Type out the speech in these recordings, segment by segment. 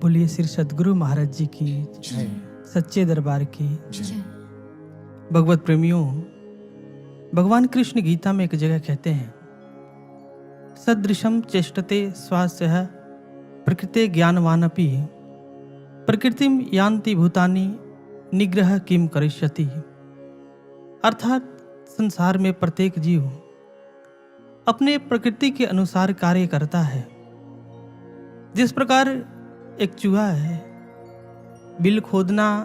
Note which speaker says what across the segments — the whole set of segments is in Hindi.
Speaker 1: बोलिए श्री सद्गुरु महाराज जी की
Speaker 2: जय
Speaker 1: सच्चे दरबार की।
Speaker 2: जय।
Speaker 1: भगवत प्रेमियों, भगवान कृष्ण गीता में एक जगह कहते हैं, सदृशम चेष्टते स्वास्य प्रकृते ज्ञानवानपि प्रकृतिम यान्ति भूतानि निग्रह किम करिष्यति। अर्थात संसार में प्रत्येक जीव अपने प्रकृति के अनुसार कार्य करता है। जिस प्रकार एक चूहा है, बिल खोदना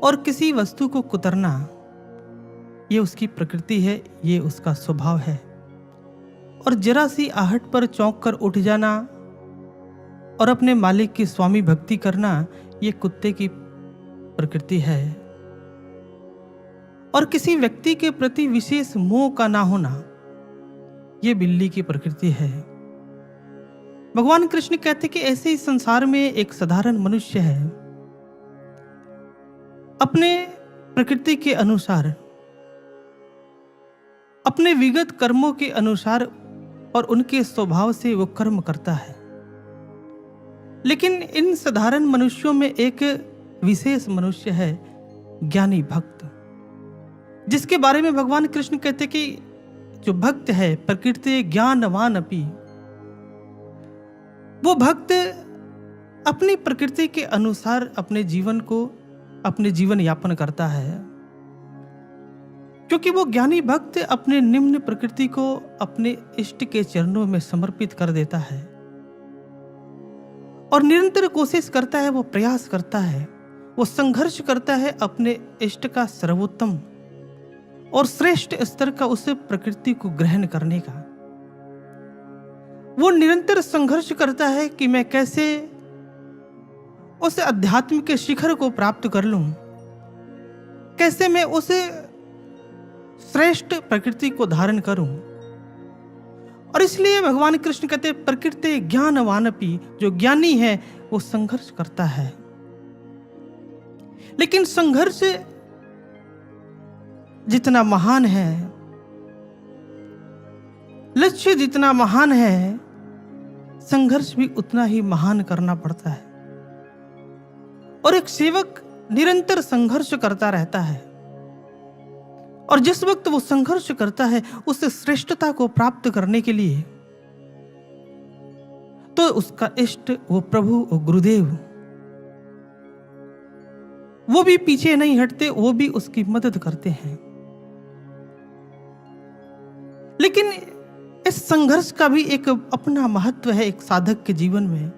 Speaker 1: और किसी वस्तु को कुतरना, ये उसकी प्रकृति है, ये उसका स्वभाव है। और जरा सी आहट पर चौंक कर उठ जाना और अपने मालिक की स्वामी भक्ति करना, ये कुत्ते की प्रकृति है। और किसी व्यक्ति के प्रति विशेष मोह का ना होना, ये बिल्ली की प्रकृति है। भगवान कृष्ण कहते कि ऐसे ही संसार में एक साधारण मनुष्य है, अपने प्रकृति के अनुसार, अपने विगत कर्मों के अनुसार और उनके स्वभाव से वो कर्म करता है। लेकिन इन साधारण मनुष्यों में एक विशेष मनुष्य है, ज्ञानी भक्त, जिसके बारे में भगवान कृष्ण कहते कि जो भक्त है प्रकृति ज्ञानवान अपि, वो भक्त अपनी प्रकृति के अनुसार अपने जीवन यापन करता है। क्योंकि वो ज्ञानी भक्त अपने निम्न प्रकृति को अपने इष्ट के चरणों में समर्पित कर देता है और निरंतर कोशिश करता है, वो प्रयास करता है, वो संघर्ष करता है अपने इष्ट का सर्वोत्तम और श्रेष्ठ स्तर का उस प्रकृति को ग्रहण करने का। वो निरंतर संघर्ष करता है कि मैं कैसे उस अध्यात्म के शिखर को प्राप्त कर लूं, कैसे मैं उस श्रेष्ठ प्रकृति को धारण करूं। और इसलिए भगवान कृष्ण कहते हैं प्रकृति ज्ञानवानपि, जो ज्ञानी है वो संघर्ष करता है। लेकिन संघर्ष जितना महान है, लक्ष्य जितना महान है, संघर्ष भी उतना ही महान करना पड़ता है। और एक सेवक निरंतर संघर्ष करता रहता है, और जिस वक्त वो संघर्ष करता है उस श्रेष्ठता को प्राप्त करने के लिए, तो उसका इष्ट, वो प्रभु, वो गुरुदेव, वो भी पीछे नहीं हटते, वो भी उसकी मदद करते हैं। लेकिन इस संघर्ष का भी एक अपना महत्व है एक साधक के जीवन में,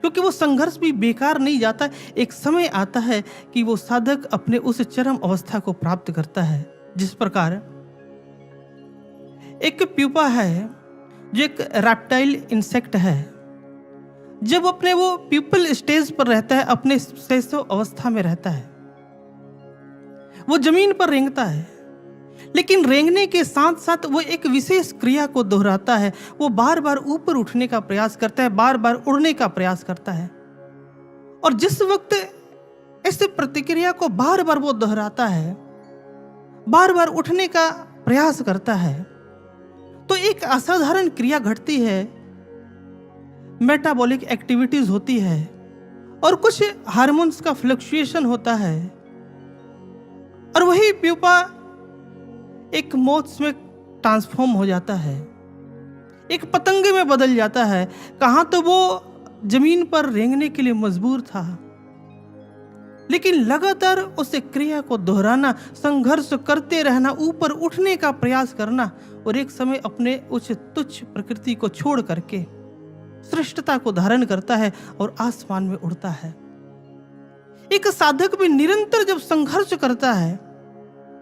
Speaker 1: क्योंकि वो संघर्ष भी बेकार नहीं जाता। एक समय आता है कि वो साधक अपने उस चरम अवस्था को प्राप्त करता है। जिस प्रकार एक प्यूपा है, जो एक रेप्टाइल इंसेक्ट है, जब अपने वो प्यूपल स्टेज पर रहता है, अपने शैशव अवस्था में रहता है, वो जमीन पर रेंगता है। लेकिन रेंगने के साथ साथ वो एक विशेष क्रिया को दोहराता है। वो बार बार ऊपर उठने का प्रयास करता है, बार बार उड़ने का प्रयास करता है। और जिस वक्त इस प्रतिक्रिया को बार बार वो दोहराता है, बार बार उठने का प्रयास करता है, तो एक असाधारण क्रिया घटती है, मेटाबॉलिक एक्टिविटीज होती है और कुछ हार्मोन्स का फ्लक्चुएशन होता है। और वही प्यूपा एक मोथ्स में ट्रांसफॉर्म हो जाता है, एक पतंगे में बदल जाता है। कहां तो वो जमीन पर रेंगने के लिए मजबूर था, लेकिन लगातार उस क्रिया को दोहराना, संघर्ष करते रहना, ऊपर उठने का प्रयास करना, और एक समय अपने उस तुच्छ प्रकृति को छोड़ करके श्रेष्ठता को धारण करता है और आसमान में उड़ता है। एक साधक भी निरंतर जब संघर्ष करता है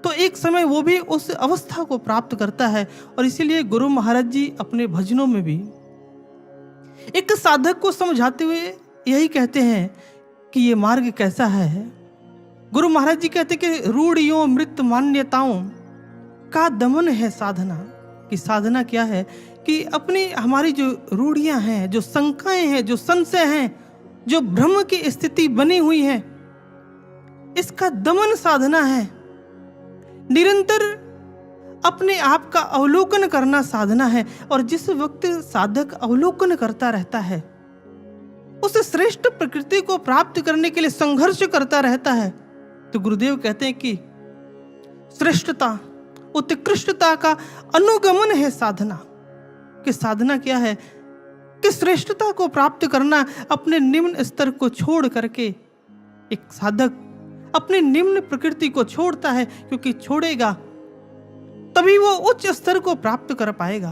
Speaker 1: तो एक समय वो भी उस अवस्था को प्राप्त करता है। और इसीलिए गुरु महाराज जी अपने भजनों में भी एक साधक को समझाते हुए यही कहते हैं कि ये मार्ग कैसा है। गुरु महाराज जी कहते कि रूढ़ियों मृत मान्यताओं का दमन है साधना। कि साधना क्या है कि अपनी हमारी जो रूढ़ियां हैं, जो शंकाएं हैं, जो संशय हैं, जो भ्रम की स्थिति बनी हुई है, इसका दमन साधना है। निरंतर अपने आप का अवलोकन करना साधना है। और जिस वक्त साधक अवलोकन करता रहता है, उस श्रेष्ठ प्रकृति को प्राप्त करने के लिए संघर्ष करता रहता है, तो गुरुदेव कहते हैं कि श्रेष्ठता, उत्कृष्टता का अनुगमन है साधना। कि साधना क्या है? कि श्रेष्ठता को प्राप्त करना, अपने निम्न स्तर को छोड़ करके एक साधक अपनी निम्न प्रकृति को छोड़ता है, क्योंकि छोड़ेगा तभी वो उच्च स्तर को प्राप्त कर पाएगा।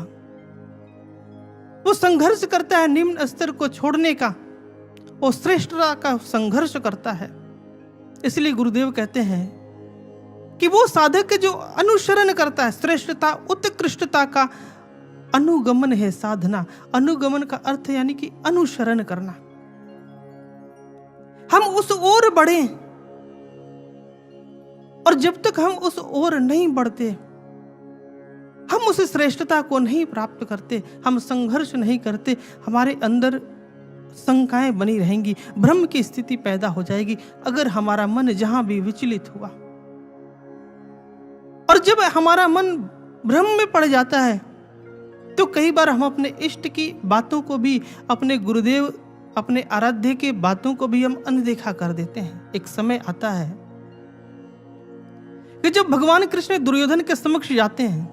Speaker 1: वो संघर्ष करता है निम्न स्तर को छोड़ने का, वो श्रेष्ठता का संघर्ष करता है। इसलिए गुरुदेव कहते हैं कि वो साधक जो अनुसरण करता है, श्रेष्ठता उत्कृष्टता का अनुगमन है साधना। अनुगमन का अर्थ यानी कि अनुसरण करना। हम उस ओर बढ़ें, और जब तक हम उस ओर नहीं बढ़ते, हम उस श्रेष्ठता को नहीं प्राप्त करते, हम संघर्ष नहीं करते, हमारे अंदर शंकाएं बनी रहेंगी, भ्रम की स्थिति पैदा हो जाएगी अगर हमारा मन जहां भी विचलित हुआ। और जब हमारा मन भ्रम में पड़ जाता है तो कई बार हम अपने इष्ट की बातों को भी, अपने गुरुदेव, अपने आराध्य के बातों को भी हम अनदेखा कर देते हैं। एक समय आता है कि जब भगवान कृष्ण दुर्योधन के समक्ष जाते हैं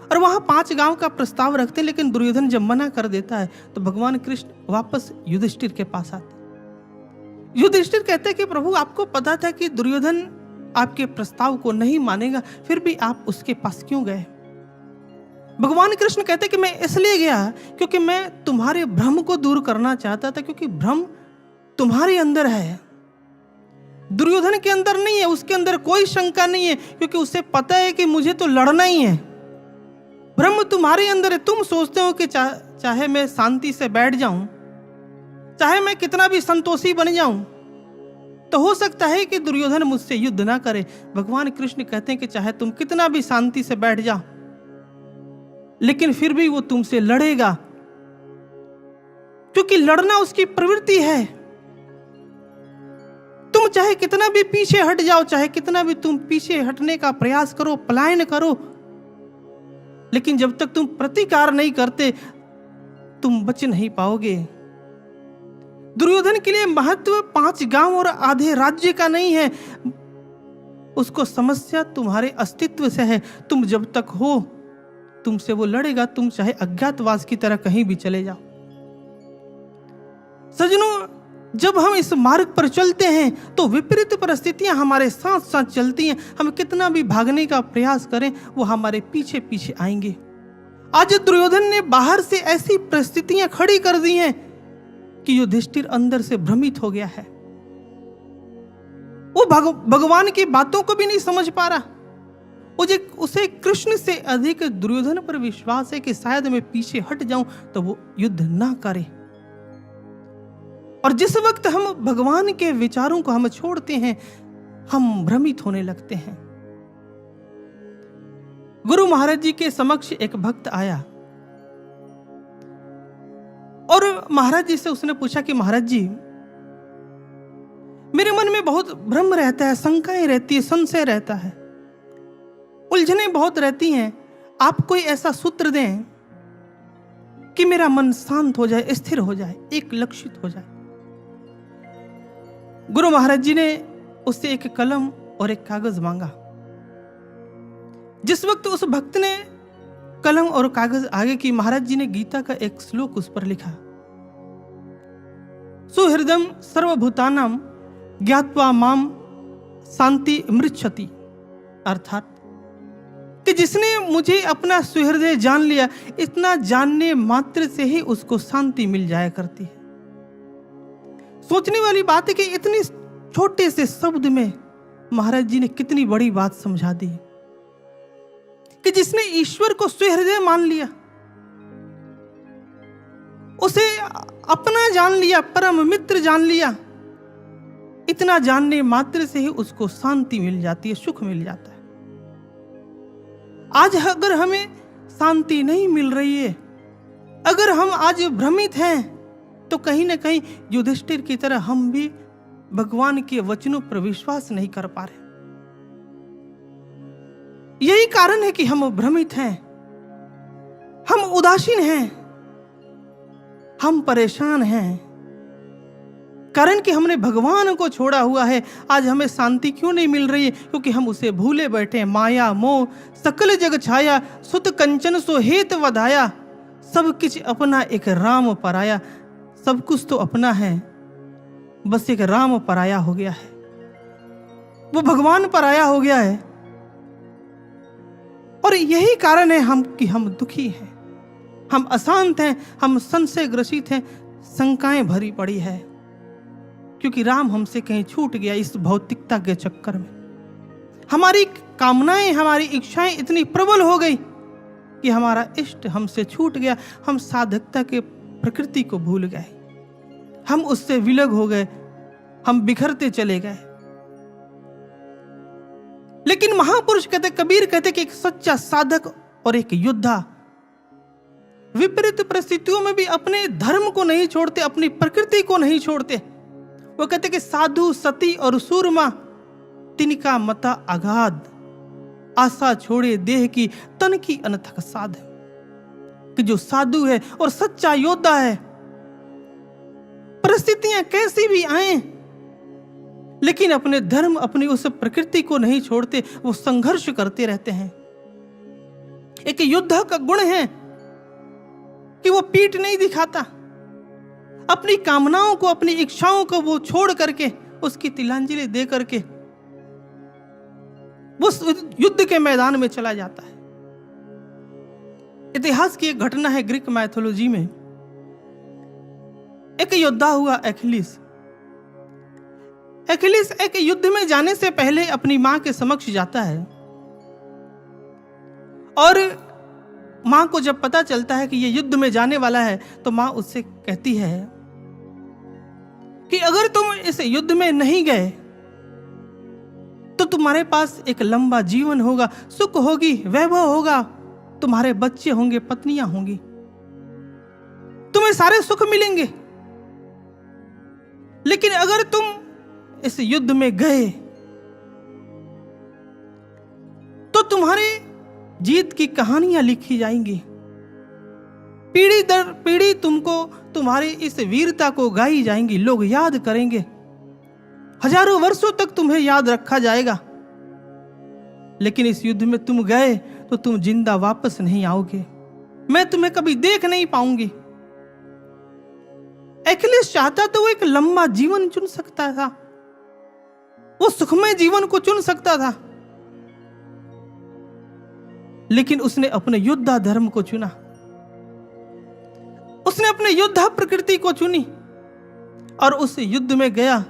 Speaker 1: और वहां 5 गांव का प्रस्ताव रखते हैं, लेकिन दुर्योधन जब मना कर देता है तो भगवान कृष्ण वापस युधिष्ठिर के पास आते। युधिष्ठिर कहते हैं कि प्रभु, आपको पता था कि दुर्योधन आपके प्रस्ताव को नहीं मानेगा, फिर भी आप उसके पास क्यों गए? भगवान कृष्ण कहते कि मैं इसलिए गया क्योंकि मैं तुम्हारे भ्रम को दूर करना चाहता था, क्योंकि भ्रम तुम्हारे अंदर है, दुर्योधन के अंदर नहीं है। उसके अंदर कोई शंका नहीं है, क्योंकि उसे पता है कि मुझे तो लड़ना ही है। भ्रम तुम्हारे अंदर है। तुम सोचते हो कि चाहे मैं शांति से बैठ जाऊं, चाहे मैं कितना भी संतोषी बन जाऊं, तो हो सकता है कि दुर्योधन मुझसे युद्ध ना करे। भगवान कृष्ण कहते हैं कि चाहे तुम कितना भी शांति से बैठ जाओ, लेकिन फिर भी वो तुमसे लड़ेगा, क्योंकि लड़ना उसकी प्रवृत्ति है। तुम चाहे कितना भी पीछे हट जाओ, चाहे कितना भी तुम पीछे हटने का प्रयास करो, पलायन करो, लेकिन जब तक तुम प्रतिकार नहीं करते तुम बच नहीं पाओगे। दुर्योधन के लिए महत्व 5 गांव और आधे राज्य का नहीं है, उसको समस्या तुम्हारे अस्तित्व से है। तुम जब तक हो तुमसे वो लड़ेगा, तुम चाहे अज्ञातवास की तरह कहीं भी चले जाओ। सज्जनों, जब हम इस मार्ग पर चलते हैं तो विपरीत परिस्थितियां हमारे साथ साथ चलती हैं। हम कितना भी भागने का प्रयास करें, वो हमारे पीछे पीछे आएंगे। आज दुर्योधन ने बाहर से ऐसी परिस्थितियां खड़ी कर दी हैं कि युधिष्ठिर अंदर से भ्रमित हो गया है। वो भगवान की बातों को भी नहीं समझ पा रहा। उसे कृष्ण से अधिक दुर्योधन पर विश्वास है कि शायद मैं पीछे हट जाऊं तो वो युद्ध ना करे। और जिस वक्त हम भगवान के विचारों को हम छोड़ते हैं, हम भ्रमित होने लगते हैं। गुरु महाराज जी के समक्ष एक भक्त आया और महाराज जी से उसने पूछा कि महाराज जी, मेरे मन में बहुत भ्रम रहता है, शंकाएं रहती है, संशय रहता है, उलझनें बहुत रहती हैं। आप कोई ऐसा सूत्र दें कि मेरा मन शांत हो जाए, स्थिर हो जाए, एक लक्षित हो जाए। गुरु महाराज जी ने उससे एक कलम और एक कागज मांगा। जिस वक्त उस भक्त ने कलम और कागज आगे की, महाराज जी ने गीता का एक श्लोक उस पर लिखा, सुहृदम सर्वभूतानाम ज्ञात्वा माम शांति मृच्छति। अर्थात कि जिसने मुझे अपना सुहृदय जान लिया, इतना जानने मात्र से ही उसको शांति मिल जाया करती है। सोचने वाली बात है कि इतनी छोटे से शब्द में महाराज जी ने कितनी बड़ी बात समझा दी कि जिसने ईश्वर को सुहृदय मान लिया, उसे अपना जान लिया, परम मित्र जान लिया, इतना जानने मात्र से ही उसको शांति मिल जाती है, सुख मिल जाता है। आज अगर हमें शांति नहीं मिल रही है, अगर हम आज भ्रमित हैं, तो कहीं ना कहीं युधिष्ठिर की तरह हम भी भगवान के वचनों पर विश्वास नहीं कर पा रहे। यही कारण है कि हम भ्रमित हैं, हम उदासीन हैं, हम परेशान हैं, कारण कि हमने भगवान को छोड़ा हुआ है। आज हमें शांति क्यों नहीं मिल रही है? क्योंकि हम उसे भूले बैठे हैं। माया मोह सकल जग छाया, सुत कंचन सो हेत वधाया, सब कुछ अपना एक राम पराया। सब कुछ तो अपना है, बस एक राम पराया हो गया है, वो भगवान पराया हो गया है। और यही कारण है कि हम दुखी हैं, हम अशांत हैं, हम संशय ग्रसित हैं, शंकाएं भरी पड़ी है, क्योंकि राम हमसे कहीं छूट गया। इस भौतिकता के चक्कर में हमारी कामनाएं, हमारी इच्छाएं इतनी प्रबल हो गई कि हमारा इष्ट हमसे छूट गया। हम साधकता के प्रकृति को भूल गए, हम उससे विलग हो गए, हम बिखरते चले गए। लेकिन महापुरुष कहते, कबीर कहते कि एक सच्चा साधक और एक योद्धा विपरीत परिस्थितियों में भी अपने धर्म को नहीं छोड़ते, अपनी प्रकृति को नहीं छोड़ते। वो कहते कि साधु सती और सूरमा तिनका मता अगाध, आशा छोड़े देह की तन की अनथक साध। कि जो साधु है और सच्चा योद्धा है, परिस्थितियां कैसी भी आए लेकिन अपने धर्म, अपनी उस प्रकृति को नहीं छोड़ते, वो संघर्ष करते रहते हैं। एक योद्धा का गुण है कि वो पीठ नहीं दिखाता, अपनी कामनाओं को, अपनी इच्छाओं को वो छोड़ करके, उसकी तिलांजलि दे करके वो युद्ध के मैदान में चला जाता है। इतिहास की एक घटना है ग्रीक मैथोलॉजी में। एक योद्धा हुआ एखिलीस। एखिलीस एक युद्ध में जाने से पहले अपनी मां के समक्ष जाता है, और मां को जब पता चलता है कि ये युद्ध में जाने वाला है, तो मां उससे कहती है कि अगर तुम इस युद्ध में नहीं गए तो तुम्हारे पास एक लंबा जीवन होगा, सुख होगी, वैभव होगा, तुम्हारे बच्चे होंगे, पत्नियां होंगी, तुम्हें सारे सुख मिलेंगे। लेकिन अगर तुम इस युद्ध में गए तो तुम्हारे जीत की कहानियां लिखी जाएंगी, पीढ़ी दर पीढ़ी तुमको, तुम्हारी इस वीरता को गाई जाएंगी, लोग याद करेंगे, हजारों वर्षों तक तुम्हें याद रखा जाएगा। लेकिन इस युद्ध में तुम गए तो तुम जिंदा वापस नहीं आओगे, मैं तुम्हें कभी देख नहीं पाऊंगी। एखिलीस चाहता तो वो एक लंबा जीवन चुन सकता था, वो सुखमय जीवन को चुन सकता था, लेकिन उसने अपने योद्धा धर्म को चुना, उसने अपने योद्धा प्रकृति को चुनी और उस युद्ध में गया।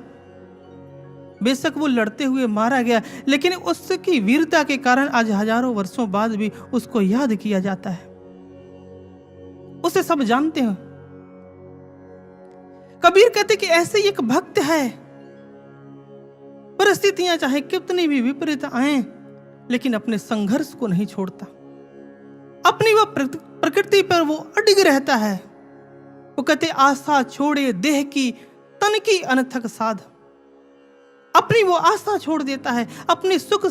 Speaker 1: बेशक वो लड़ते हुए मारा गया, लेकिन उसकी वीरता के कारण आज हजारों वर्षों बाद भी उसको याद किया जाता है, उसे सब जानते हैं। कबीर कहते कि ऐसे ही एक भक्त है, परिस्थितियां चाहे कितनी भी विपरीत आए लेकिन अपने संघर्ष को नहीं छोड़ता, अपनी वो प्रकृति पर वो अडिग रहता है। वो कहते आशा छोड़े देह की तन की अनथक साध, अपनी वो आशा छोड़ देता है, अपनी सुख,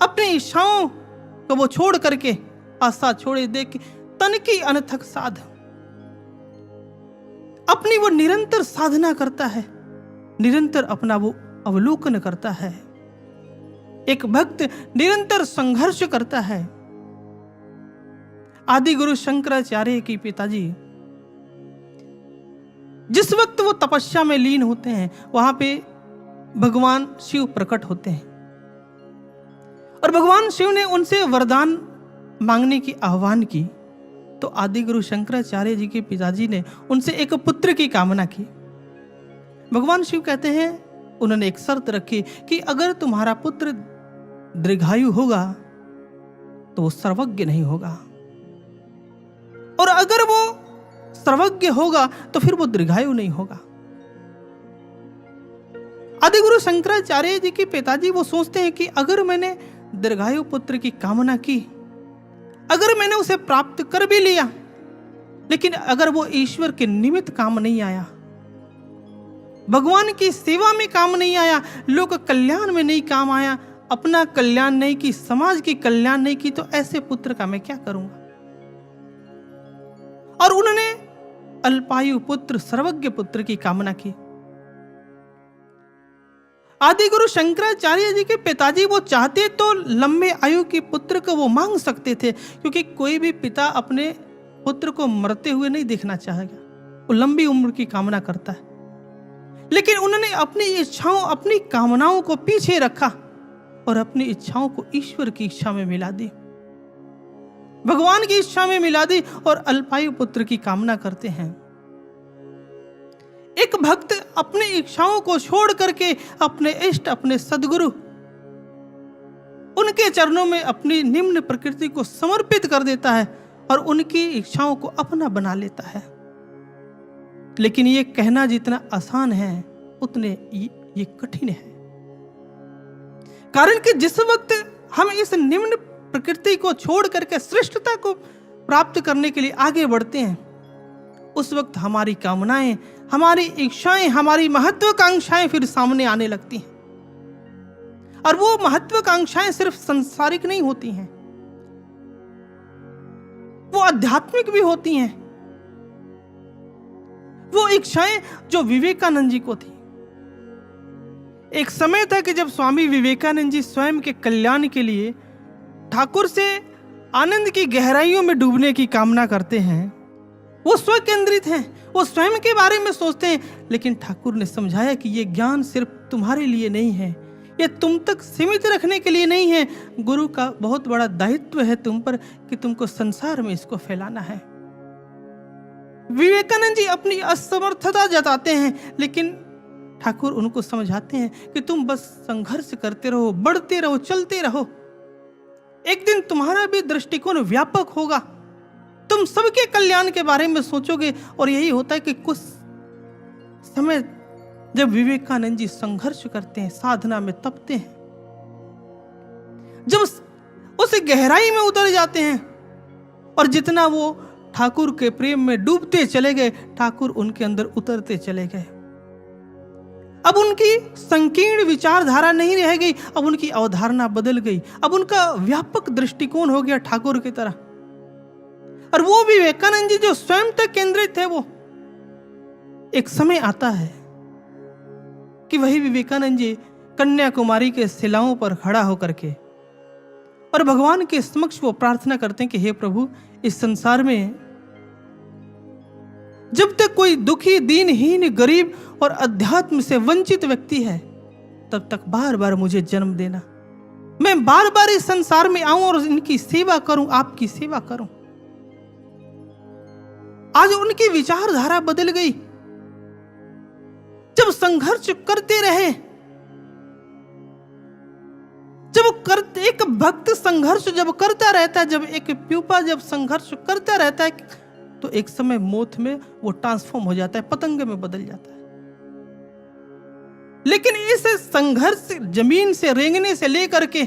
Speaker 1: अपनी इच्छाओं को वो छोड़ करके आशा छोड़े देह की तन की अनथक साध, अपनी वो निरंतर साधना करता है, निरंतर अपना वो अवलोकन करता है। एक भक्त निरंतर संघर्ष करता है। आदि गुरु शंकराचार्य के पिताजी जिस वक्त वो तपस्या में लीन होते हैं, वहां पे भगवान शिव प्रकट होते हैं और भगवान शिव ने उनसे वरदान मांगने की आह्वान की। तो आदि गुरु शंकराचार्य जी के पिताजी ने उनसे एक पुत्र की कामना की। भगवान शिव कहते हैं, उन्होंने एक शर्त रखी कि अगर तुम्हारा पुत्र दीर्घायु होगा तो वो सर्वज्ञ नहीं होगा, और अगर वो सर्वज्ञ होगा तो फिर वो दीर्घायु नहीं होगा। आदि गुरु शंकराचार्य जी के पिताजी वो सोचते हैं कि अगर मैंने दीर्घायु पुत्र की कामना की, अगर मैंने उसे प्राप्त कर भी लिया, लेकिन अगर वो ईश्वर के निमित्त काम नहीं आया, भगवान की सेवा में काम नहीं आया, लोक कल्याण में नहीं काम आया, अपना कल्याण नहीं की, समाज की कल्याण नहीं की, तो ऐसे पुत्र का मैं क्या करूंगा। और उन्होंने अल्पायु पुत्र, सर्वज्ञ पुत्र की कामना की। आदि गुरु शंकराचार्य जी के पिताजी वो चाहते तो लंबे आयु के पुत्र को वो मांग सकते थे, क्योंकि कोई भी पिता अपने पुत्र को मरते हुए नहीं देखना चाहेगा, वो लंबी उम्र की कामना करता है। लेकिन उन्होंने अपनी इच्छाओं, अपनी कामनाओं को पीछे रखा और अपनी इच्छाओं को ईश्वर की इच्छा में मिला दी, भगवान की इच्छा में मिला दी और अल्पायु पुत्र की कामना करते हैं। एक भक्त अपनी इच्छाओं को छोड़ करके अपने इष्ट, अपने सदगुरु, उनके चरणों में अपनी निम्न प्रकृति को समर्पित कर देता है और उनकी इच्छाओं को अपना बना लेता है। लेकिन ये कहना जितना आसान है उतने ये कठिन है, कारण कि जिस वक्त हम इस निम्न प्रकृति को छोड़ करके श्रेष्ठता को प्राप्त करने के लिए आगे बढ़ते हैं, उस वक्त हमारी कामनाएं, हमारी इच्छाएं, हमारी महत्वाकांक्षाएं फिर सामने आने लगती हैं। और वो महत्वाकांक्षाएं सिर्फ सांसारिक नहीं होती हैं, वो आध्यात्मिक भी होती हैं। वो इच्छाएं जो विवेकानंद जी को थी। एक समय था कि जब स्वामी विवेकानंद जी स्वयं के कल्याण के लिए ठाकुर से आनंद की गहराइयों में डूबने की कामना करते हैं। वो स्व केंद्रित हैं, वो स्वयं के बारे में सोचते हैं, लेकिन ठाकुर ने समझाया कि ये ज्ञान सिर्फ तुम्हारे लिए नहीं है, ये तुम तक सीमित रखने के लिए नहीं है। गुरु का बहुत बड़ा दायित्व है तुम पर कि तुमको संसार में इसको फैलाना है। विवेकानंद जी अपनी असमर्थता जताते हैं, लेकिन ठाकुर उनको समझाते हैं कि तुम बस संघर्ष करते रहो, बढ़ते रहो, चलते रहो। एक दिन तुम्हारा भी दृष्टिकोण व्यापक होगा, तुम सबके कल्याण के बारे में सोचोगे। और यही होता है कि कुछ समय जब विवेकानंद जी संघर्ष करते हैं, साधना में तपते हैं, जब उस गहराई में उतर जाते हैं और जितना वो ठाकुर के प्रेम में डूबते चले गए, ठाकुर उनके अंदर उतरते चले गए। अब उनकी संकीर्ण विचारधारा नहीं रह गई, अब उनकी अवधारणा बदल गई, अब उनका व्यापक दृष्टिकोण हो गया ठाकुर की तरह। और वो विवेकानंद जी जो स्वयं तक केंद्रित थे, वो एक समय आता है कि वही विवेकानंद जी कन्याकुमारी के शिलाओं पर खड़ा होकर के और भगवान के समक्ष वो प्रार्थना करते हैं कि हे प्रभु, इस संसार में जब तक कोई दुखी, दीनहीन, गरीब और अध्यात्म से वंचित व्यक्ति है, तब तक बार बार मुझे जन्म देना। मैं बार बार इस संसार में आऊं और इनकी सेवा करूं, आपकी सेवा करूं। आज उनकी विचारधारा बदल गई। जब संघर्ष करते रहे, एक भक्त संघर्ष जब करता रहता है, जब एक प्यूपा जब संघर्ष करता रहता है, तो एक समय मौत में वो ट्रांसफॉर्म हो जाता है, पतंग में बदल जाता है। लेकिन इस संघर्ष जमीन से रेंगने से लेकर के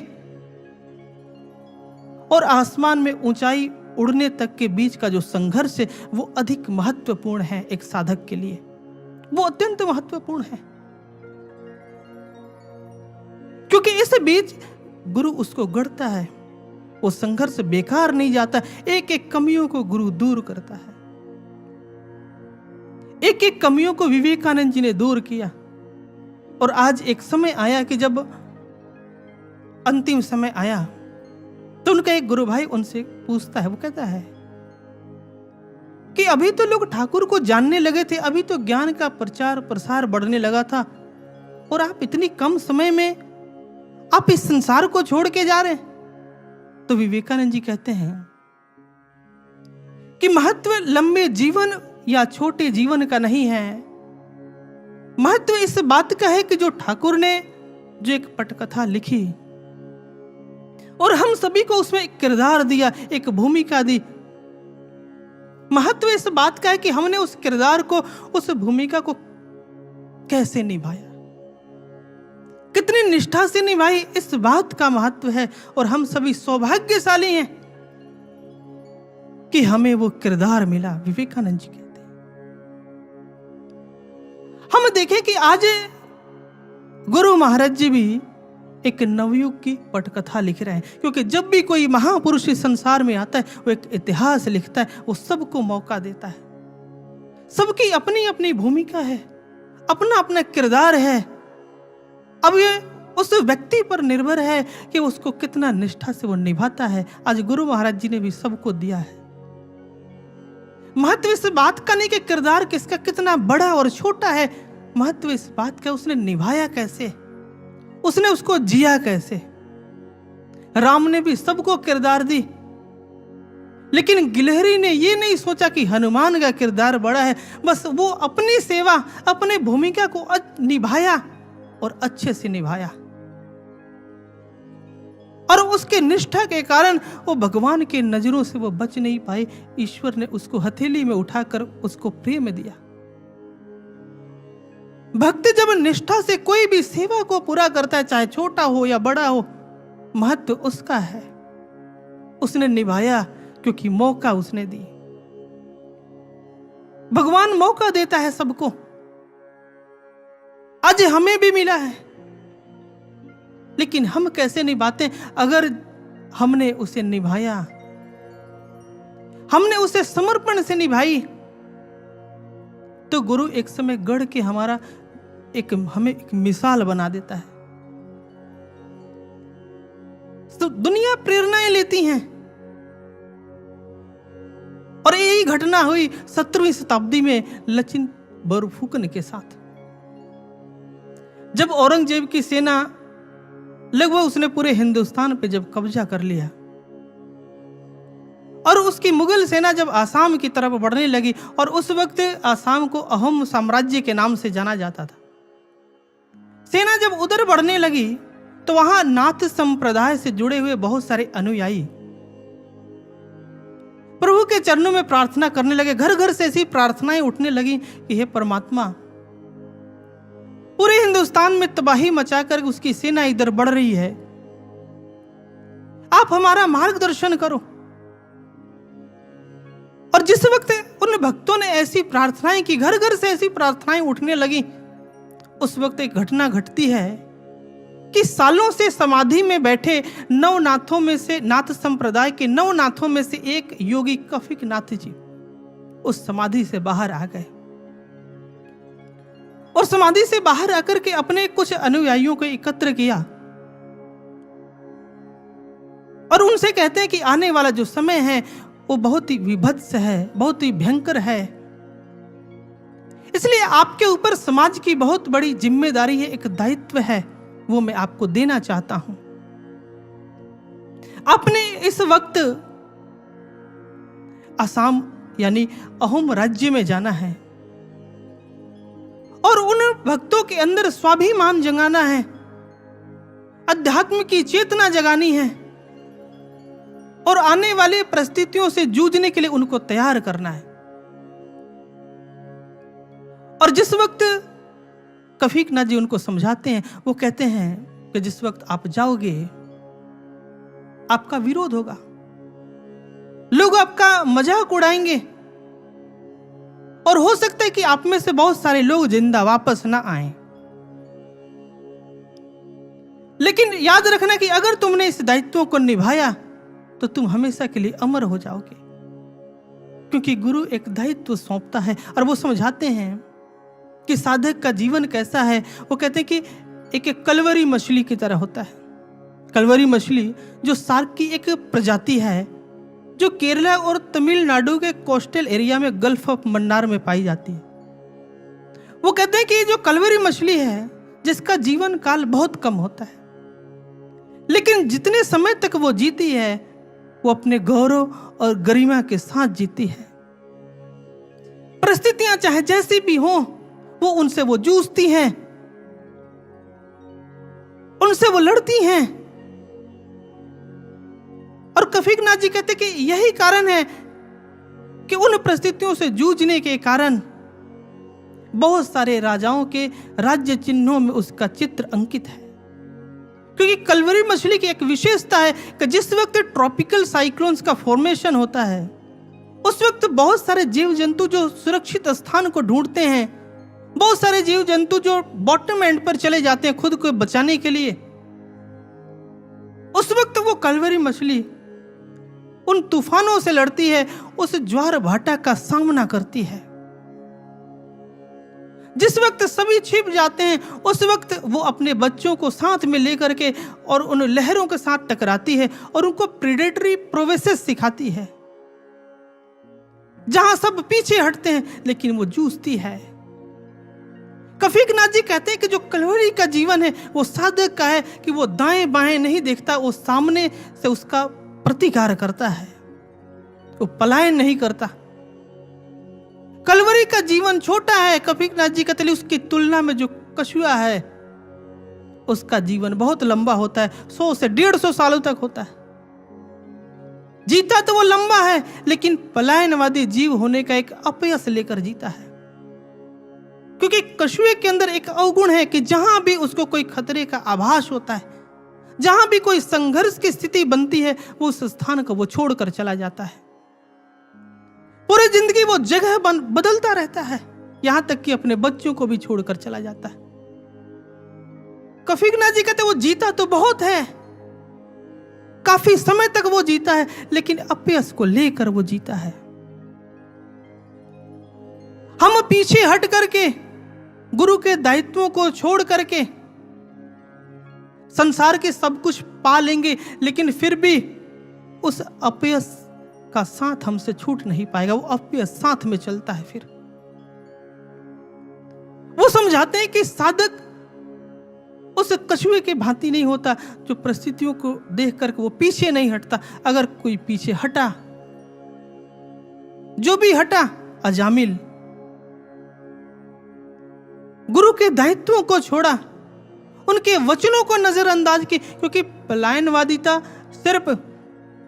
Speaker 1: और आसमान में ऊंचाई उड़ने तक के बीच का जो संघर्ष है, वो अधिक महत्वपूर्ण है एक साधक के लिए। वो अत्यंत महत्वपूर्ण है, क्योंकि इस बीच गुरु उसको गढ़ता है। वो संघर्ष बेकार नहीं जाता, एक एक कमियों को गुरु दूर करता है। एक एक कमियों को विवेकानंद जी ने दूर किया। और आज एक समय आया कि जब अंतिम समय आया, तो उनका एक गुरु भाई उनसे पूछता है, वो कहता है कि अभी तो लोग ठाकुर को जानने लगे थे, अभी तो ज्ञान का प्रचार प्रसार बढ़ने लगा था, और आप इतनी कम समय में आप इस संसार को छोड़ के जा रहे हैं। तो विवेकानंद जी कहते हैं कि महत्व लंबे जीवन या छोटे जीवन का नहीं है, महत्व इस बात का है कि जो ठाकुर ने जो एक पटकथा लिखी और हम सभी को उसमें एक किरदार दिया, एक भूमिका दी, महत्व इस बात का है कि हमने उस किरदार को, उस भूमिका को कैसे निभाया, कितनी निष्ठा से निभाई, इस बात का महत्व है। और हम सभी सौभाग्यशाली हैं कि हमें वो किरदार मिला, विवेकानंद जी कहते हैं। हम देखें कि आज गुरु महाराज जी भी एक नवयुग की पटकथा लिख रहे हैं, क्योंकि जब भी कोई महापुरुष इस संसार में आता है, वो एक इतिहास लिखता है, वो सबको मौका देता है। सबकी अपनी अपनी भूमिका है, अपना अपना किरदार है। अब ये उस व्यक्ति पर निर्भर है कि उसको कितना निष्ठा से वो निभाता है। आज गुरु महाराज जी ने भी सबको दिया है। महत्व इस बात का नहीं कि किरदार किसका कितना बड़ा और छोटा है, महत्व इस बात का उसने निभाया कैसे, उसने उसको जिया कैसे। राम ने भी सबको किरदार दी, लेकिन गिलहरी ने ये नहीं सोचा कि हनुमान का किरदार बड़ा है। बस वो अपनी सेवा, अपने भूमिका को निभाया और अच्छे से निभाया, और उसके निष्ठा के कारण वो भगवान के नजरों से वो बच नहीं पाए। ईश्वर ने उसको हथेली में उठाकर उसको प्रेम दिया। भक्त जब निष्ठा से कोई भी सेवा को पूरा करता है, चाहे छोटा हो या बड़ा हो, महत्व उसका है। उसने निभाया क्योंकि मौका उसने दी। भगवान मौका देता है सबको। आज हमें भी मिला है, लेकिन हम कैसे निभाते? अगर हमने उसे निभाया, हमने उसे समर्पण से निभाई, तो गुरु एक समय गढ़ के हमें एक मिसाल बना देता है। तो दुनिया प्रेरणाएं लेती हैं, और यही घटना हुई 17वीं शताब्दी में लचिन बोरफुकन के साथ। जब औरंगजेब की सेना लगभग उसने पूरे हिंदुस्तान पे जब कब्जा कर लिया, और उसकी मुगल सेना जब आसाम की तरफ बढ़ने लगी, और उस वक्त आसाम को अहोम साम्राज्य के नाम से जाना जाता था। सेना जब उधर बढ़ने लगी तो वहां नाथ संप्रदाय से जुड़े हुए बहुत सारे अनुयायी प्रभु के चरणों में प्रार्थना करने लगे। घर घर से ऐसी प्रार्थनाएं उठने लगी कि हे परमात्मा, पूरे हिंदुस्तान में तबाही मचाकर उसकी सेना इधर बढ़ रही है, आप हमारा मार्गदर्शन करो। और जिस वक्त उन भक्तों ने ऐसी प्रार्थनाएं की, घर घर से ऐसी प्रार्थनाएं उठने लगी, उस वक्त एक घटना घटती है कि सालों से समाधि में बैठे नवनाथों में से, नाथ संप्रदाय के नवनाथों में से एक योगी कफिक नाथ जी उस समाधि से बाहर आ गए, और समाधि से बाहर आकर के अपने कुछ अनुयायियों को एकत्र किया, और उनसे कहते हैं कि आने वाला जो समय है वो बहुत ही विभत्स है, बहुत ही भयंकर है, इसलिए आपके ऊपर समाज की बहुत बड़ी जिम्मेदारी है, एक दायित्व है, वो मैं आपको देना चाहता हूं। आपने इस वक्त असम यानी अहोम राज्य में जाना है, और उन भक्तों के अंदर स्वाभिमान जगाना है, अध्यात्म की चेतना जगानी है, और आने वाले परिस्थितियों से जूझने के लिए उनको तैयार करना है। और जिस वक्त कफीक नाथ जी उनको समझाते हैं, वो कहते हैं कि जिस वक्त आप जाओगे आपका विरोध होगा, लोग आपका मजाक उड़ाएंगे, और हो सकता है कि आप में से बहुत सारे लोग जिंदा वापस ना आए। लेकिन याद रखना कि अगर तुमने इस दायित्व को निभाया तो तुम हमेशा के लिए अमर हो जाओगे, क्योंकि गुरु एक दायित्व सौंपता है। और वो समझाते हैं कि साधक का जीवन कैसा है। वो कहते हैं कि एक कलवरी मछली की तरह होता है। कलवरी मछली जो शार्क की एक प्रजाति है, जो केरला और तमिलनाडु के कोस्टल एरिया में गल्फ ऑफ मन्नार में पाई जाती है। वो कहते हैं कि जो कलवरी मछली है, जिसका जीवन काल बहुत कम होता है, लेकिन जितने समय तक वो जीती है वो अपने गौरव और गरिमा के साथ जीती है। परिस्थितियां चाहे जैसी भी हो, वो उनसे वो जूझती हैं, उनसे वो लड़ती हैं। और कफीक नाथ जी कहते कि यही कारण है कि उन परिस्थितियों से जूझने के कारण बहुत सारे राजाओं के राज्य चिन्हों में उसका चित्र अंकित है। क्योंकि कलवरी मछली की एक विशेषता है कि जिस वक्त ट्रॉपिकल साइक्लोन्स का फॉर्मेशन होता है, उस वक्त बहुत सारे जीव जंतु जो सुरक्षित स्थान को ढूंढते हैं, बहुत सारे जीव जंतु जो बॉटम एंड पर चले जाते हैं खुद को बचाने के लिए, उस वक्त वो कलवरी मछली उन तूफानों से लड़ती है, उस ज्वार भाटा का सामना करती है। जिस वक्त सभी छिप जाते हैं उस वक्त वो अपने बच्चों को साथ में लेकर के और उन लहरों के साथ टकराती है और उनको प्रेडेटरी प्रोसेस सिखाती है। जहां सब पीछे हटते हैं लेकिन वो जूझती है। कफीक नाथ जी कहते हैं कि जो कलवरी का जीवन है वो साधक का है कि वो दाएं बाएं नहीं देखता, वो सामने से उसका प्रतिकार करता है, वो पलायन नहीं करता। कलवरी का जीवन छोटा है, कफीक नाथ जी कहते हैं, उसकी तुलना में जो कछुआ है उसका जीवन बहुत लंबा होता है, 100 से 150 सालों तक होता है। जीता तो वो लंबा है लेकिन पलायनवादी जीव होने का एक अपयस लेकर जीता है, क्योंकि कछुए के अंदर एक अवगुण है कि जहां भी उसको कोई खतरे का आभास होता है, जहां भी कोई संघर्ष की स्थिति बनती है, वो उस स्थान को वो छोड़कर चला जाता है। पूरी जिंदगी वो जगह बदलता रहता है, यहां तक कि अपने बच्चों को भी छोड़कर चला जाता है। कफीक नाथ जी कहते वो जीता तो बहुत है, काफी समय तक वो जीता है, लेकिन अपयस को लेकर वो जीता है। हम पीछे हट करके गुरु के दायित्वों को छोड़ करके संसार के सब कुछ पा लेंगे, लेकिन फिर भी उस अपयस का साथ हमसे छूट नहीं पाएगा, वो अपयस साथ में चलता है। फिर वो समझाते हैं कि साधक उस कछुए के भांति नहीं होता जो परिस्थितियों को देख करके वो पीछे नहीं हटता। अगर कोई पीछे हटा, जो भी हटा अजामिल, गुरु के दायित्वों को छोड़ा, उनके वचनों को नजरअंदाज की, क्योंकि पलायनवादिता सिर्फ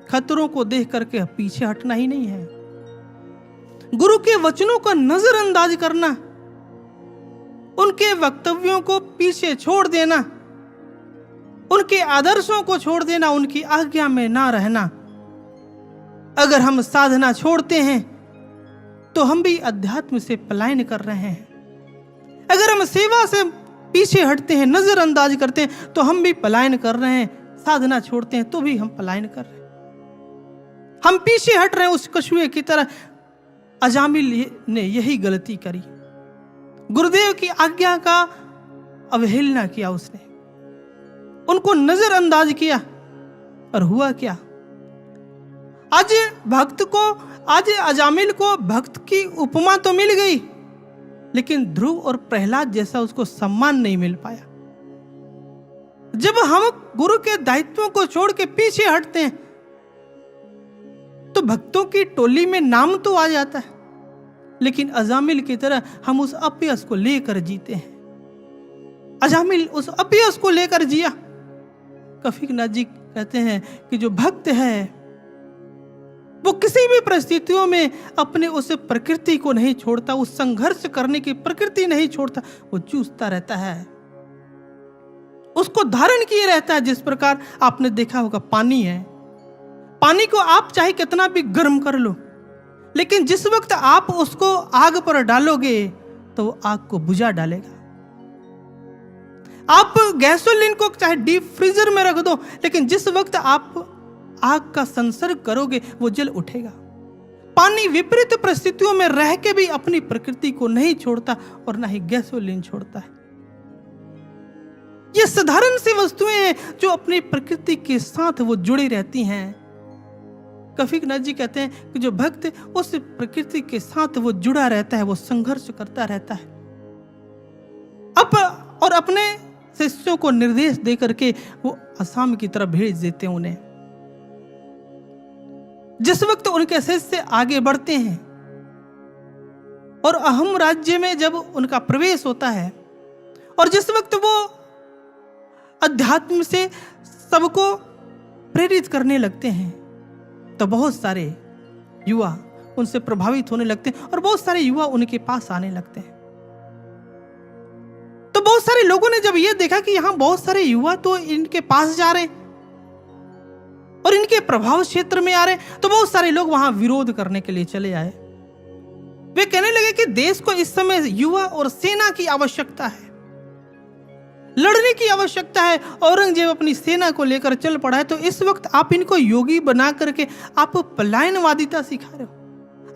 Speaker 1: खतरों को देख करके पीछे हटना ही नहीं है, गुरु के वचनों को नजरअंदाज करना, उनके वक्तव्यों को पीछे छोड़ देना, उनके आदर्शों को छोड़ देना, उनकी आज्ञा में ना रहना। अगर हम साधना छोड़ते हैं तो हम भी अध्यात्म से पलायन कर रहे हैं। अगर हम सेवा से पीछे हटते हैं, नजरअंदाज करते हैं, तो हम भी पलायन कर रहे हैं। साधना छोड़ते हैं तो भी हम पलायन कर रहे हैं, हम पीछे हट रहे हैं उस कछुए की तरह। अजामिल ने यही गलती करी, गुरुदेव की आज्ञा का अवहेलना किया उसने, उनको नजरअंदाज किया। और हुआ क्या? आज भक्त को, आज अजामिल को भक्त की उपमा तो मिल गई, लेकिन ध्रुव और प्रहलाद जैसा उसको सम्मान नहीं मिल पाया। जब हम गुरु के दायित्वों को छोड़ के पीछे हटते हैं तो भक्तों की टोली में नाम तो आ जाता है, लेकिन अजामिल की तरह हम उस अपयस को लेकर जीते हैं। अजामिल उस अपयस को लेकर जिया। कफीक नाथ जी कहते हैं कि जो भक्त है वो किसी भी परिस्थितियों में अपने उस प्रकृति को नहीं छोड़ता, उस संघर्ष करने की प्रकृति नहीं छोड़ता, वो जूझता रहता है, उसको धारण किए रहता है। जिस प्रकार आपने देखा होगा पानी है, पानी को आप चाहे कितना भी गर्म कर लो, लेकिन जिस वक्त आप उसको आग पर डालोगे तो वो आग को बुझा डालेगा। आप गैसोलीन को चाहे डीप फ्रीजर में रख दो, लेकिन जिस वक्त आप आग का संसर्ग करोगे वो जल उठेगा। पानी विपरीत परिस्थितियों में रह के भी अपनी प्रकृति को नहीं छोड़ता और ना ही गैसोलीन छोड़ता है। ये साधारण सी वस्तुएं हैं जो अपनी प्रकृति के साथ वो जुड़ी रहती हैं। कफीक नाथ जी कहते हैं कि जो भक्त उस प्रकृति के साथ वो जुड़ा रहता है, वो संघर्ष करता रहता है। और अपने शिष्यों को निर्देश दे करके वो असम की तरफ भेज देते हैं उन्हें। जिस वक्त उनके शिष्य आगे बढ़ते हैं और अहम राज्य में जब उनका प्रवेश होता है और जिस वक्त वो अध्यात्म से सबको प्रेरित करने लगते हैं, तो बहुत सारे युवा उनसे प्रभावित होने लगते हैं और बहुत सारे युवा उनके पास आने लगते हैं। तो बहुत सारे लोगों ने जब यह देखा कि यहां बहुत सारे युवा तो इनके पास जा रहे हैं और इनके प्रभाव क्षेत्र में आ रहे हैं, तो बहुत सारे लोग वहां विरोध करने के लिए चले आए। वे कहने लगे कि देश को इस समय युवा और सेना की आवश्यकता है, लड़ने की आवश्यकता है। औरंगजेब अपनी सेना को लेकर चल पड़ा है, तो इस वक्त आप इनको योगी बना करके आप पलायनवादिता सिखा रहे हो,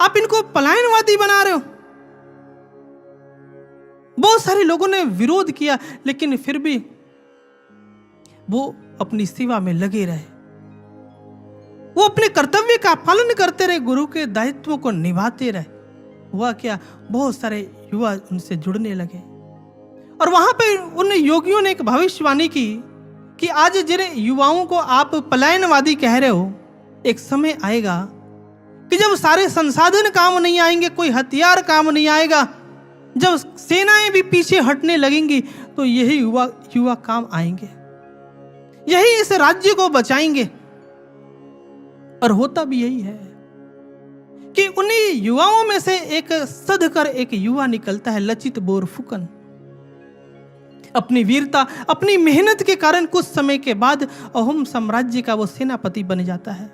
Speaker 1: आप इनको पलायनवादी बना रहे हो। बहुत सारे लोगों ने विरोध किया, लेकिन फिर भी वो अपनी सेवा में लगे रहे। वो अपने कर्तव्य का पालन करते रहे, गुरु के दायित्वों को निभाते रहे। हुआ क्या, बहुत सारे युवा उनसे जुड़ने लगे और वहां पे उन योगियों ने एक भविष्यवाणी की कि आज जिन युवाओं को आप पलायनवादी कह रहे हो, एक समय आएगा कि जब सारे संसाधन काम नहीं आएंगे, कोई हथियार काम नहीं आएगा, जब सेनाएं भी पीछे हटने लगेंगी, तो यही युवा काम आएंगे, यही इस राज्य को बचाएंगे। और होता भी यही है कि उन्हीं युवाओं में से एक सदकर एक युवा निकलता है, लचित बोरफुकन। अपनी वीरता, अपनी मेहनत के कारण कुछ समय के बाद अहोम साम्राज्य का वो सेनापति बन जाता है।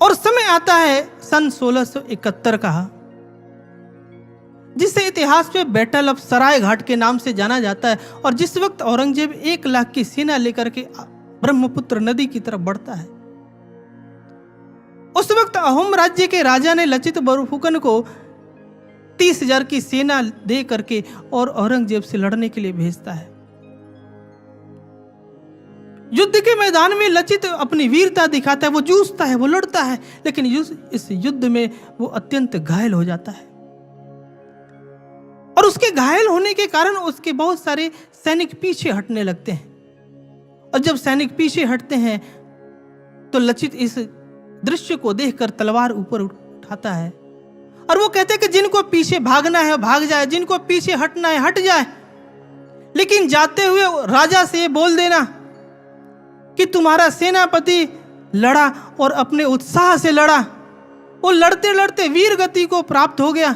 Speaker 1: और समय आता है सन 1671 का, जिसे इतिहास में बैटल ऑफ सराय घाट के नाम से जाना जाता है, और जिस वक्त औरंगजेब 1 लाख की सेना लेकर के ब्रह्मपुत्र नदी की तरफ बढ़ता है। उस वक्त अहोम राज्य के राजा ने लचित बोरफुकन को 30,000 की सेना दे करके और औरंगजेब से लड़ने के लिए भेजता है। युद्ध के मैदान में लचित अपनी वीरता दिखाता है, वो जूझता है, वो लड़ता है, लेकिन इस युद्ध में वो अत्यंत घायल हो जाता है। और उसके घायल होने के कारण उसके बहुत सारे सैनिक पीछे हटने लगते हैं। और जब सैनिक पीछे हटते हैं तो लचित इस दृश्य को देखकर तलवार ऊपर उठाता है और वो कहते हैं कि जिनको पीछे भागना है भाग जाए, जिनको पीछे हटना है हट जाए, लेकिन जाते हुए राजा से ये बोल देना कि तुम्हारा सेनापति लड़ा और अपने उत्साह से लड़ा, वो लड़ते लड़ते वीर गति को प्राप्त हो गया,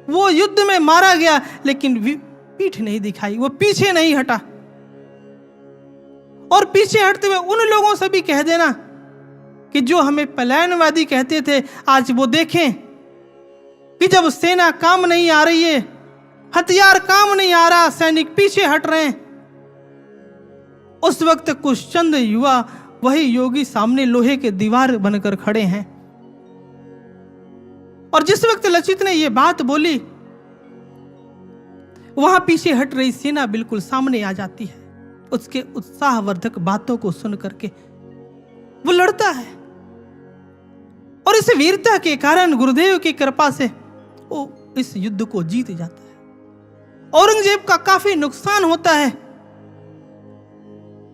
Speaker 1: वो युद्ध में मारा गया, लेकिन पीठ नहीं दिखाई, वो पीछे नहीं हटा। और पीछे हटते हुए उन लोगों से भी कह देना कि जो हमें पलायनवादी कहते थे, आज वो देखें कि जब सेना काम नहीं आ रही है, हथियार काम नहीं आ रहा, सैनिक पीछे हट रहे हैं, उस वक्त कुछ चंद युवा, वही योगी सामने लोहे के दीवार बनकर खड़े हैं। और जिस वक्त लचित ने यह बात बोली, वहां पीछे हट रही सेना बिल्कुल सामने आ जाती है। उसके उत्साहवर्धक बातों को सुन करके वो लड़ता है और इस वीरता के कारण गुरुदेव की कृपा से वो इस युद्ध को जीत जाता है। औरंगजेब का काफी नुकसान होता है,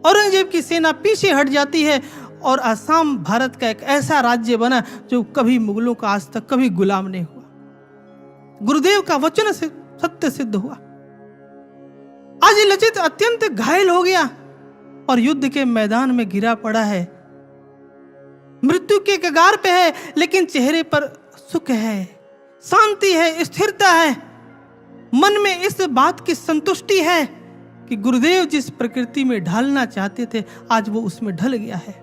Speaker 1: औरंगजेब की सेना पीछे हट जाती है और असम भारत का एक ऐसा राज्य बना जो कभी मुगलों का आज तक कभी गुलाम नहीं हुआ। गुरुदेव का वचन से सत्य सिद्ध हुआ। आज लचित अत्यंत घायल हो गया और युद्ध के मैदान में गिरा पड़ा है, मृत्यु के कगार पे है, लेकिन चेहरे पर सुख है, शांति है, स्थिरता है। मन में इस बात की संतुष्टि है कि गुरुदेव जिस प्रकृति में ढलना चाहते थे, आज वो उसमें ढल गया है।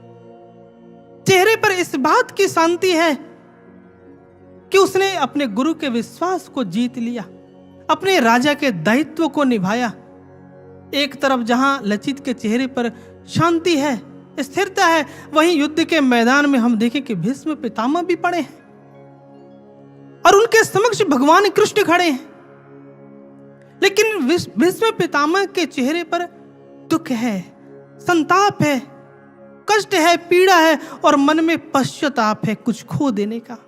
Speaker 1: चेहरे पर इस बात की शांति है कि उसने अपने गुरु के विश्वास को जीत लिया, अपने राजा के दायित्व को निभाया। एक तरफ जहां लचित के चेहरे पर शांति है, स्थिरता है, वहीं युद्ध के मैदान में हम देखें कि भीष्म पितामह भी पड़े हैं और उनके समक्ष भगवान कृष्ण खड़े हैं, लेकिन भीष्म पितामह के चेहरे पर दुख है, संताप है, कष्ट है, पीड़ा है और मन में पश्चाताप है कुछ खो देने का।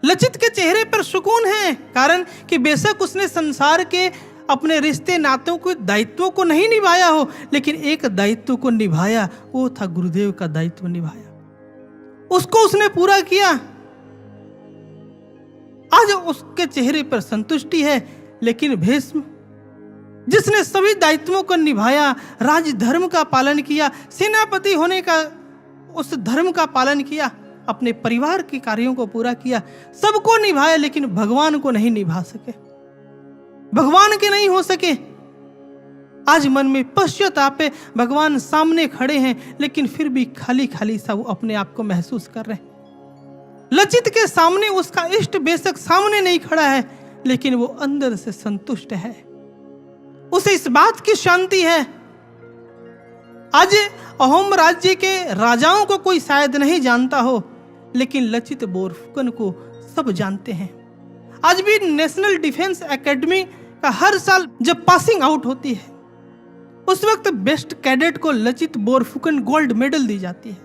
Speaker 1: लचित के चेहरे पर सुकून है, कारण कि बेशक उसने संसार के अपने रिश्ते नातों के दायित्वों को नहीं निभाया हो, लेकिन एक दायित्व को निभाया, वो था गुरुदेव का दायित्व निभाया, उसको उसने पूरा किया। आज उसके चेहरे पर संतुष्टि है। लेकिन भीष्म जिसने सभी दायित्वों को निभाया, राजधर्म का पालन किया, सेनापति होने का उस धर्म का पालन किया, अपने परिवार के कार्यों को पूरा किया, सबको निभाया, लेकिन भगवान को नहीं निभा सके, भगवान के नहीं हो सके। आज मन में पश्चाताप है, भगवान सामने खड़े हैं, लेकिन फिर भी खाली खाली सा वो अपने आप को महसूस कर रहे हैं। लचित के सामने उसका इष्ट बेशक सामने नहीं खड़ा है, लेकिन वो अंदर से संतुष्ट है, उसे इस बात की शांति है। आज अहोम राज्य के राजाओं को कोई शायद नहीं जानता हो, लेकिन लचित बोरफुकन को सब जानते हैं। आज भी नेशनल डिफेंस एकेडमी का हर साल जब पासिंग आउट होती है, उस वक्त बेस्ट कैडेट को लचित बोरफुकन गोल्ड मेडल दी जाती है।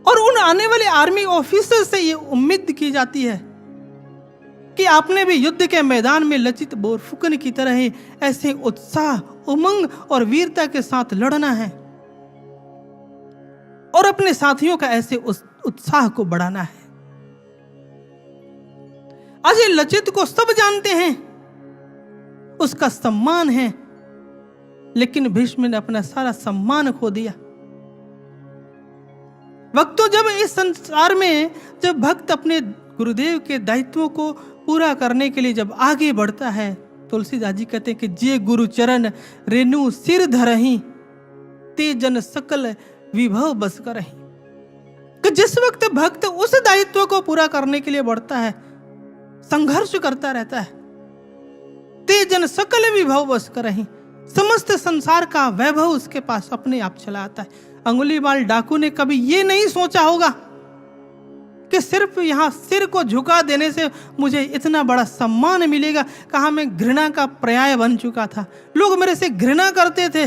Speaker 1: और उन आने वाले आर्मी ऑफिसर से ये उम्मीद की जाती है कि आपने भी युद्ध के मैदान में लचित बोरफुकन की तरह ही ऐसे उत्साह, उमंग और वीरता के साथ लड़ना है और अपने साथियों का ऐसे उत्साह को बढ़ाना है। आज ये लचित को सब जानते हैं, उसका सम्मान है, लेकिन भीष्म ने अपना सारा सम्मान खो दिया। भक्तों, जब इस संसार में जब भक्त अपने गुरुदेव के दायित्वों को पूरा करने के लिए जब आगे बढ़ता है, तुलसीदास जी कहते हैं कि जे गुरु चरण रेणु सिर धरही, ते जन सकल विभव बस करही। कि जिस वक्त भक्त उस दायित्व को पूरा करने के लिए बढ़ता है, संघर्ष करता रहता है, ते जन सकल विभव बस करही, समस्त संसार का वैभव उसके पास अपने आप चला आता है। अंगुलीमाल डाकू ने कभी ये नहीं सोचा होगा कि सिर्फ यहां सिर को झुका देने से मुझे इतना बड़ा सम्मान मिलेगा। कहा मैं घृणा का पर्याय बन चुका था, लोग मेरे से घृणा करते थे,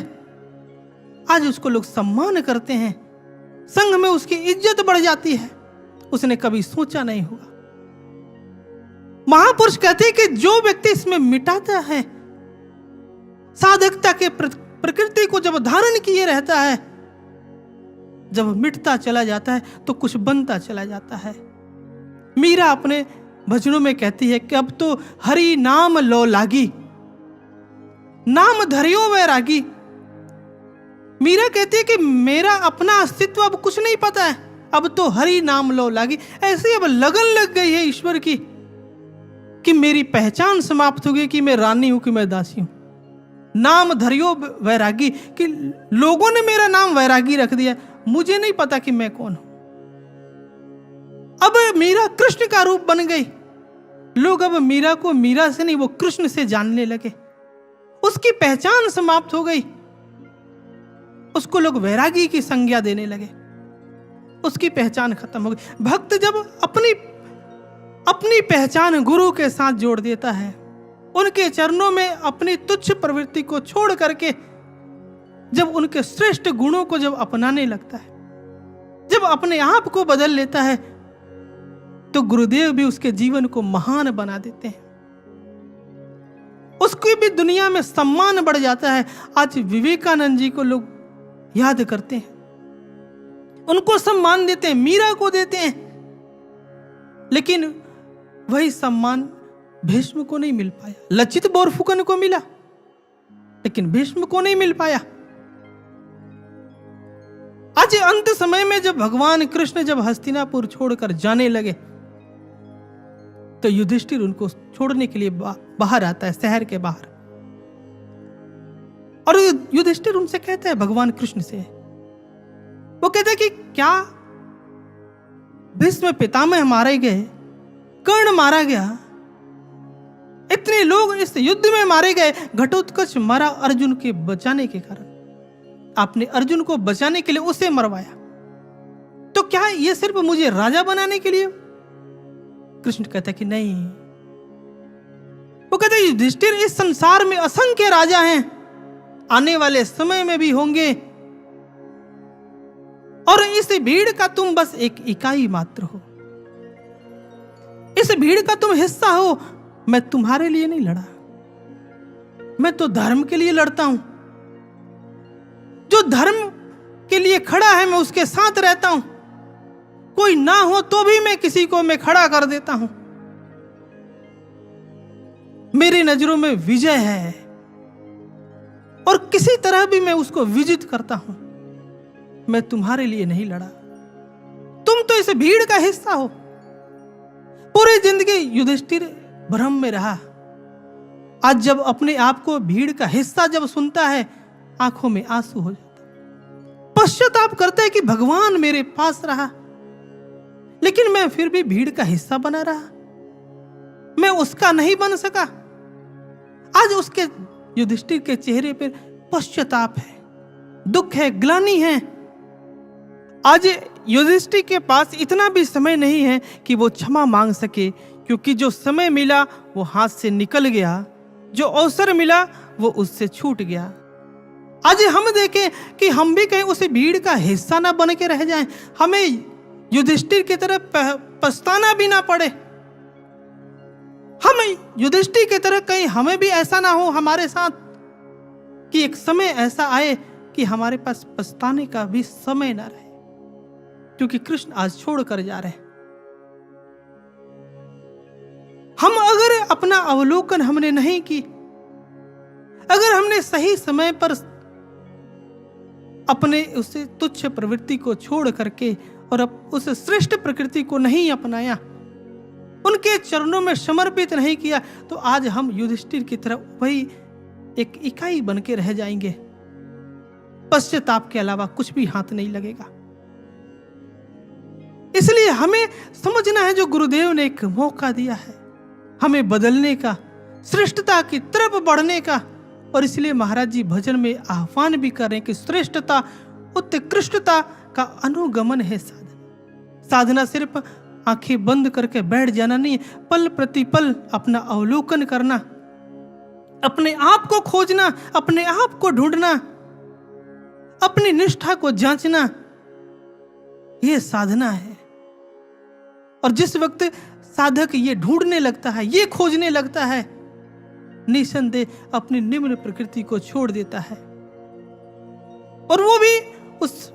Speaker 1: आज उसको लोग सम्मान करते हैं, संघ में उसकी इज्जत बढ़ जाती है। उसने कभी सोचा नहीं होगा। महापुरुष कहते हैं कि जो व्यक्ति इसमें मिटाता है, साधकता के प्रकृति को जब धारण किए रहता है, जब मिटता चला जाता है तो कुछ बनता चला जाता है। मीरा अपने भजनों में कहती है कि अब तो हरि नाम लो लागी, नाम धरियो वैरागी। मीरा कहती है कि मेरा अपना अस्तित्व अब कुछ नहीं पता है, अब तो हरि नाम लो लागी। ऐसे अब लगन लग गई है ईश्वर की कि मेरी पहचान समाप्त हो गई कि मैं रानी हूं कि मैं दासी हूं। नाम धरियो वैरागी, कि लोगों ने मेरा नाम वैरागी रख दिया, मुझे नहीं पता कि मैं कौन हूं। अब मीरा कृष्ण का रूप बन गई। लोग अब मीरा को मीरा से नहीं, वो कृष्ण से जानने लगे। उसकी पहचान समाप्त हो गई, उसको लोग वैरागी की संज्ञा देने लगे, उसकी पहचान खत्म हो गई। भक्त जब अपनी पहचान गुरु के साथ जोड़ देता है, उनके चरणों में अपनी तुच्छ प्रवृत्ति को छोड़ करके जब उनके श्रेष्ठ गुणों को जब अपनाने लगता है, जब अपने आप को बदल लेता है, तो गुरुदेव भी उसके जीवन को महान बना देते हैं, उसकी भी दुनिया में सम्मान बढ़ जाता है। आज विवेकानंद जी को लोग याद करते हैं, उनको सम्मान देते हैं, मीरा को देते हैं, लेकिन वही सम्मान भीष्म को नहीं मिल पाया। लचित बोरफुकन को मिला, लेकिन भीष्म को नहीं मिल पाया। आज अंत समय में जब भगवान कृष्ण जब हस्तिनापुर छोड़कर जाने लगे, तो युधिष्ठिर उनको छोड़ने के लिए बाहर आता है, शहर के बाहर। और युधिष्ठिर उनसे कहता है, भगवान कृष्ण से, वो कहता है कि क्या भीष्म पितामह मारे गए, कर्ण मारा गया, इतने लोग इस युद्ध में मारे गए, घटोत्कच मरा अर्जुन के बचाने के कारण, आपने अर्जुन को बचाने के लिए उसे मरवाया, तो क्या ये सिर्फ मुझे राजा बनाने के लिए? कृष्ण कहता है कि नहीं। वो कहते हैं, युधिष्ठिर, इस संसार में असंख्य राजा हैं, आने वाले समय में भी होंगे, और इस भीड़ का तुम बस एक इकाई मात्र हो, इस भीड़ का तुम हिस्सा हो। मैं तुम्हारे लिए नहीं लड़ा, मैं तो धर्म के लिए लड़ता हूं। जो धर्म के लिए खड़ा है मैं उसके साथ रहता हूं, कोई ना हो तो भी मैं किसी को मैं खड़ा कर देता हूं। मेरी नजरों में विजय है और किसी तरह भी मैं उसको विजित करता हूं। मैं तुम्हारे लिए नहीं लड़ा, तुम तो इस भीड़ का हिस्सा हो। पूरी जिंदगी युधिष्ठिर भ्रम में रहा, आज जब अपने आप को भीड़ का हिस्सा जब सुनता है, आंखों में आंसू हो जाता, पश्चाताप करता है कि भगवान मेरे पास रहा, लेकिन मैं फिर भी भीड़ का हिस्सा बना रहा, मैं उसका नहीं बन सका। आज उसके युधिष्ठिर के चेहरे पर पश्चाताप है, दुख है, ग्लानि है। आज युधिष्ठिर के पास इतना भी समय नहीं है कि वो क्षमा मांग सके, क्योंकि जो समय मिला वो हाथ से निकल गया, जो अवसर मिला वो उससे छूट गया। आज हम देखें कि हम भी कहीं उस भीड़ का हिस्सा ना बन के रह जाएं, हमें युधिष्ठिर की तरह पछताना भी ना पड़े। हम युधिष्ठिर की तरह कहीं हमें भी ऐसा ना हो हमारे साथ कि एक समय ऐसा आए कि हमारे पास पछताने का भी समय ना रहे, क्योंकि कृष्ण आज छोड़ कर जा रहे हैं। हम अगर अपना अवलोकन हमने नहीं की, अगर हमने सही समय पर अपने उस तुच्छ प्रवृत्ति को छोड़ करके और उस श्रेष्ठ प्रकृति को नहीं अपनाया, उनके चरणों में समर्पित नहीं किया, तो आज हम युधिष्ठिर की तरह वही एक इकाई बन के रह जाएंगे। पश्चाताप के अलावा कुछ भी हाथ नहीं लगेगा। इसलिए हमें समझना है, जो गुरुदेव ने एक मौका दिया है हमें बदलने का, श्रेष्ठता की तरफ बढ़ने का, और इसलिए महाराज जी भजन में आह्वान भी कर रहे हैं कि श्रेष्ठता, उत्कृष्टता का अनुगमन है साधना। साधना सिर्फ आंखें बंद करके बैठ जाना नहीं है, पल प्रतिपल अपना अवलोकन करना, अपने आप को खोजना, अपने आप को ढूंढना, अपनी निष्ठा को जांचना, यह साधना है। और जिस वक्त साधक ये ढूंढने लगता है, ये खोजने लगता है, निसंदेह अपनी निम्न प्रकृति को छोड़ देता है, और वो भी उस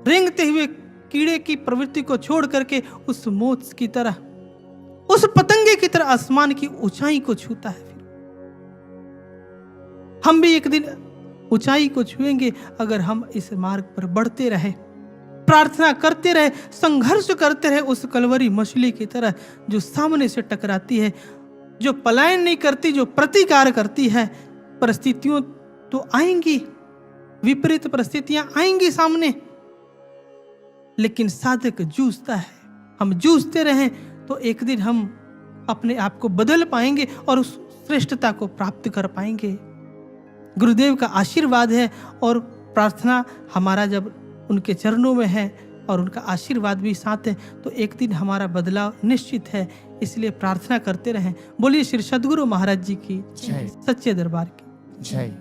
Speaker 1: रेंगते हुए कीड़े की प्रवृत्ति को छोड़ करके उस मोत्स की तरह, उस पतंगे की तरह आसमान की ऊंचाई को छूता है। फिर हम भी एक दिन ऊंचाई को छुएंगे अगर हम इस मार्ग पर बढ़ते रहे, प्रार्थना करते रहे, संघर्ष करते रहे उस कलवरी मछली की तरह जो सामने से टकराती है, जो पलायन नहीं करती, जो प्रतिकार करती है। परिस्थितियों तो आएंगी, विपरीत परिस्थितियां आएंगी सामने, लेकिन साधक जूझता है। हम जूझते रहें तो एक दिन हम अपने आप को बदल पाएंगे और उस श्रेष्ठता को प्राप्त कर पाएंगे। गुरुदेव का आशीर्वाद है और प्रार्थना हमारा जब उनके चरणों में है और उनका आशीर्वाद भी साथ है, तो एक दिन हमारा बदलाव निश्चित है। इसलिए प्रार्थना करते रहें। बोलिए श्री सद्गुरु महाराज जी की जय, सच्चे दरबार की जय।